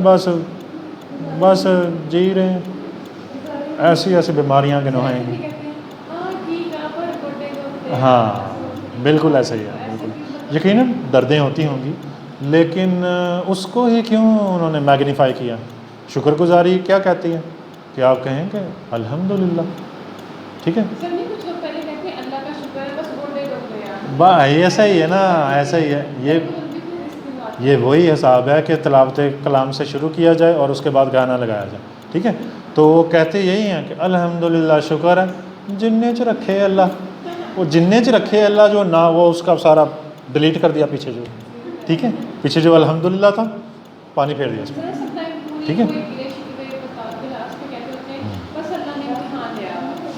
बस बस जी रहे हैं, ऐसी ऐसी बीमारियाँ के नुहाएंगी। हाँ बिल्कुल ऐसा ही है, बिल्कुल यकीनन दर्दें होती होंगी, लेकिन उसको ही क्यों उन्होंने मैग्नीफाई किया। शुक्रगुजारी क्या कहती है कि आप कहें कि अल्हम्दुलिल्लाह, ठीक है, भाई ऐसा ही है ना, ऐसा ही है, ये वही हिसाब है कि तिलावत कलाम से शुरू किया जाए और उसके बाद गाना लगाया जाए, ठीक है। तो वो कहते यही हैं कि अल्हम्दुलिल्लाह, शुक्र है जिन्ने च रखे अल्लाह, वो जिन्ने च रखे अल्लाह, जो ना वो उसका सारा डिलीट कर दिया पीछे, जो ठीक है, पीछे जो अल्हम्दुलिल्लाह था पानी फेर दिया उसमें, ठीक है,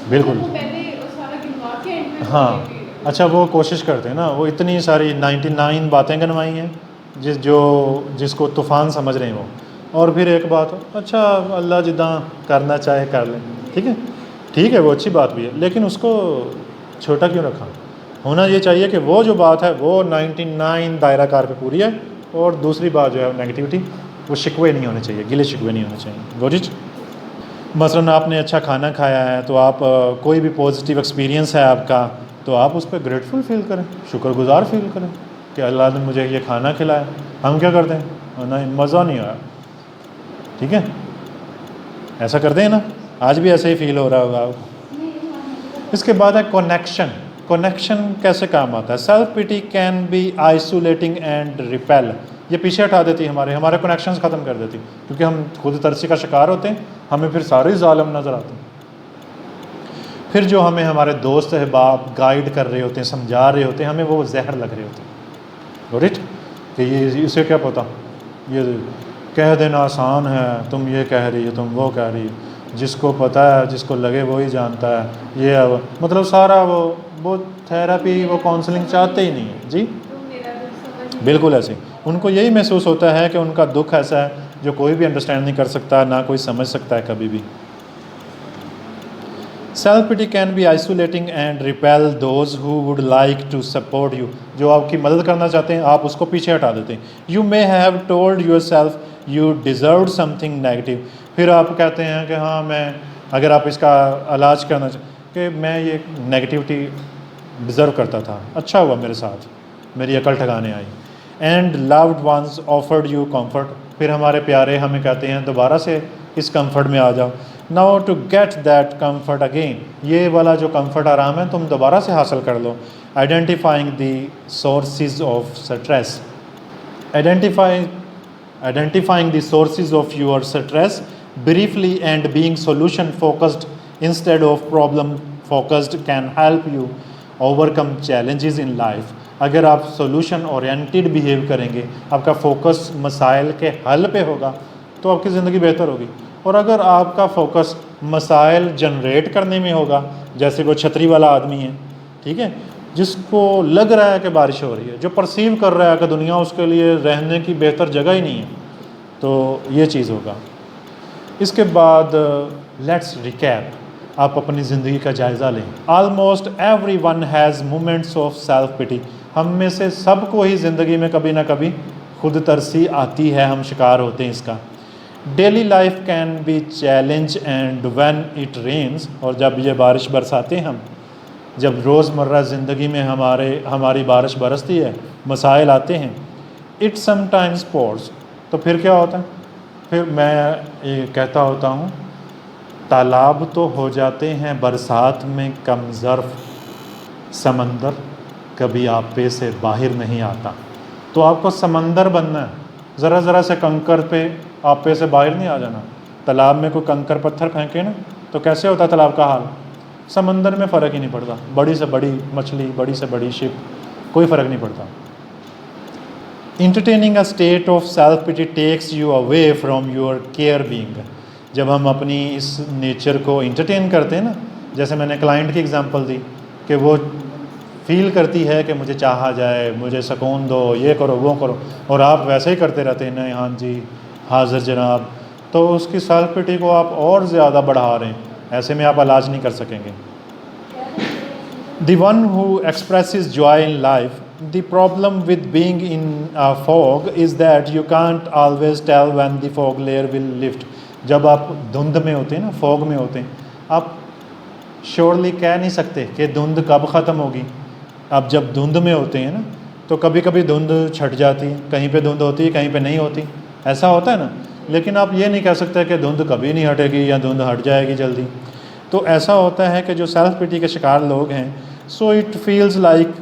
बिल्कुल। हाँ अच्छा, वो कोशिश करते हैं ना, वो इतनी सारी 99 बातें गिनवाई हैं जिसको तूफ़ान समझ रहे हैं वो, और फिर एक बात, अच्छा अल्लाह जिदा करना चाहे कर ले, ठीक है, वो अच्छी बात भी है, लेकिन उसको छोटा क्यों रखा। होना ये चाहिए कि वो जो बात है वो 99 दायरा कार पे पूरी है, और दूसरी बात जो है नेगेटिविटी, वो शिकवे नहीं होने चाहिए, गिले शिकवे नहीं होने चाहिए। गोजिज, मसलन आपने अच्छा खाना खाया है, तो आप कोई भी पॉजिटिव एक्सपीरियंस है आपका, तो आप उस पर ग्रेटफुल फील करें, शुक्रगुजार फील करें कि अल्लाह ने मुझे ये खाना खिलाया। हम क्या करते हैं, नहीं मज़ा नहीं आया, ठीक है, ऐसा करते हैं ना, आज भी ऐसे ही फील हो रहा होगा आपको। इसके बाद है कनेक्शन। कनेक्शन कैसे काम आता है। Self pity can be isolating and repel, ये पीछे हटा देती है, हमारे कनेक्शंस ख़त्म कर देती, क्योंकि हम खुद तरसी का शिकार होते हैं, हमें फिर सारे ज़ालिम नज़र आते हैं। फिर जो हमें हमारे दोस्त अहबाब गाइड कर रहे होते हैं, समझा रहे होते हैं, हमें वो जहर लग रहे होते हैं, राइट, कि ये इसे क्या पता, ये कह देना आसान है, तुम ये कह रही हो, तुम वो कह रही हो, जिसको पता है, जिसको लगे वही जानता है, ये है वो, मतलब सारा वो थेरेपी, वो काउंसलिंग चाहते ही नहीं है जी, बिल्कुल ऐसे। उनको यही महसूस होता है कि उनका दुख ऐसा है जो कोई भी अंडरस्टैंड नहीं कर सकता, ना कोई समझ सकता है कभी भी। Self pity can be isolating and repel those who would like to support you, जो आपकी मदद करना चाहते हैं आप उसको पीछे हटा देते हैं। You may have told your self you deserve something negative, फिर आप कहते हैं कि हाँ मैं, अगर आप इसका इलाज करना कि मैं ये नेगेटिविटी डिज़र्व करता था, अच्छा हुआ मेरे साथ, मेरी अकल ठिकाने आई। And loved ones offered you comfort, फिर हमारे प्यारे हमें कहते हैं दोबारा से इस कम्फर्ट में आ जाओ। Now to get that comfort again, ये वाला जो कम्फर्ट आराम है तुम दोबारा से हासिल कर लो। Identifying the sources of stress, identifying the sources of your stress briefly and being solution focused instead of problem focused can help you overcome challenges in life. अगर आप सोल्यूशन ओरिएंटेड बिहेव करेंगे, आपका फोकस मसाइल के हल पे होगा, तो आपकी ज़िंदगी बेहतर होगी। और अगर आपका फोकस मसाइल जनरेट करने में होगा, जैसे वो छतरी वाला आदमी है, ठीक है, जिसको लग रहा है कि बारिश हो रही है, जो परसीव कर रहा है कि दुनिया उसके लिए रहने की बेहतर जगह ही नहीं है, तो ये चीज़ होगा। इसके बाद लेट्स रिकैप, आप अपनी ज़िंदगी का जायज़ा लें। Almost everyone has moments of self pity, हम में से सबको ही ज़िंदगी में कभी ना कभी खुद तरसी आती है, हम शिकार होते हैं इसका। Daily life can be challenge and when it rains, और जब ये बारिश बरसाते हम, जब रोज़मर्रा ज़िंदगी में हमारी बारिश बरसती है, मसाइल आते हैं, इट समटाइम्स पोर्स, तो फिर क्या होता है? फिर मैं ये कहता होता हूँ, तालाब तो हो जाते हैं बरसात में कम ज़र्फ़, समंदर कभी आपे से बाहर नहीं आता। तो आपको समंदर बनना है, ज़रा से कंकर पे आपे से बाहर नहीं आ जाना। तालाब में कोई कंकर पत्थर फेंके ना, तो कैसे होता तालाब का हाल? समंदर में फ़र्क ही नहीं पड़ता, बड़ी से बड़ी मछली, बड़ी से बड़ी शिप, कोई फ़र्क नहीं पड़ता। Entertaining a state of self pity takes you away from your care being. जब हम अपनी इस नेचर को इंटरटेन करते हैं ना, जैसे मैंने क्लाइंट की एग्जांपल दी कि वो फील करती है कि मुझे चाहा जाए, मुझे सुकून दो, ये करो वो करो, और आप वैसे ही करते रहते हैं, नहीं हाँ जी हाज़िर जनाब, तो उसकी सेल्फ पिटी को आप और ज़्यादा बढ़ा रहे हैं। ऐसे में आप इलाज नहीं कर सकेंगे। The one who expresses joy in life, the problem with being in a fog is that you can't always tell when the fog layer will lift. जब आप धुंध में होते हैं ना, फॉग में होते हैं, आप श्योरली कह नहीं सकते कि धुंध कब ख़त्म होगी। आप जब धुंध में होते हैं ना, तो कभी कभी धुंध छट जाती है, कहीं पे धुंध होती है, कहीं पे नहीं होती, ऐसा होता है ना। लेकिन आप ये नहीं कह सकते कि धुंध कभी नहीं हटेगी या धुंध हट जाएगी जल्दी। तो ऐसा होता है कि जो सेल्फ पिटी के शिकार लोग हैं, so it feels like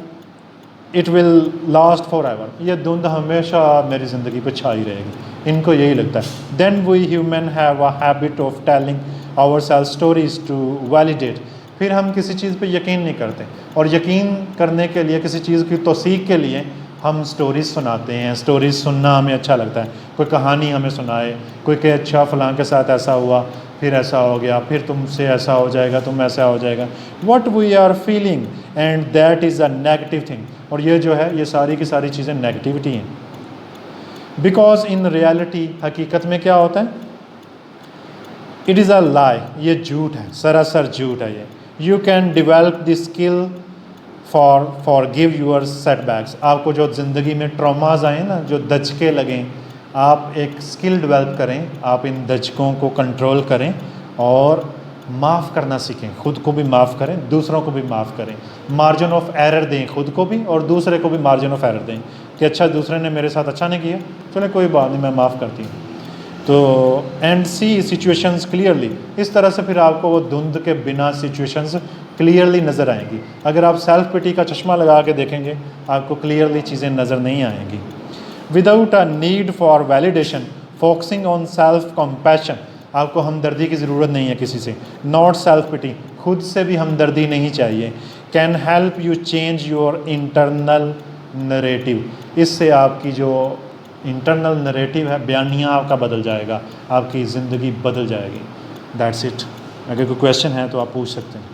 it will last for ever, ये धुंध हमेशा मेरी ज़िंदगी पे छाई रहेगी, इनको यही लगता है। Then we human have a habit of telling our self stories to validate. फिर हम किसी चीज़ पे यकीन नहीं करते, और यकीन करने के लिए, किसी चीज़ की तौसीक के लिए हम स्टोरीज सुनाते हैं। स्टोरीज सुनना हमें अच्छा लगता है, कोई कहानी हमें सुनाए, कोई कहे अच्छा फ़लाँ के साथ ऐसा हुआ, फिर ऐसा हो गया, फिर तुमसे ऐसा हो जाएगा, तुम ऐसा हो जाएगा। What we are feeling and that is a negative thing, और ये जो है ये सारी की सारी चीज़ें नेगेटिविटी हैं। बिकॉज इन रियलिटी, हकीकत में क्या होता है? इट इज़ अ लाई, ये झूठ है, सरासर झूठ है ये। You can develop the skill forgive your setbacks. आपको जो ज़िंदगी में ट्रॉमाज आए ना, जो दचके लगें, आप एक स्किल डेवलप करें, आप इन दचकों को कंट्रोल करें और माफ़ करना सीखें। खुद को भी माफ़ करें, दूसरों को भी माफ़ करें, मार्जिन ऑफ एरर दें खुद को भी और दूसरे को भी मार्जिन ऑफ एरर दें कि अच्छा दूसरे ने मेरे साथ अच्छा नहीं किया, चलो कोई बात नहीं, मैं माफ़ करती हूँ। तो एंड सी सिचुएशंस क्लियरली, इस तरह से फिर आपको वो धुंध के बिना सिचुएशंस क्लियरली नज़र आएंगी। अगर आप सेल्फ पिटी का चश्मा लगा के देखेंगे, आपको क्लियरली चीज़ें नज़र नहीं आएंगी। Without a need for validation, focusing on self compassion, आपको हमदर्दी की ज़रूरत नहीं है किसी से। नॉट सेल्फ पिटी, खुद से भी हमदर्दी नहीं चाहिए। Can help you change your internal narrative, इससे आपकी जो इंटरनल नरेटिव है, बयानिया आपका बदल जाएगा, आपकी ज़िंदगी बदल जाएगी। That's it. अगर कोई क्वेश्चन है तो आप पूछ सकते हैं।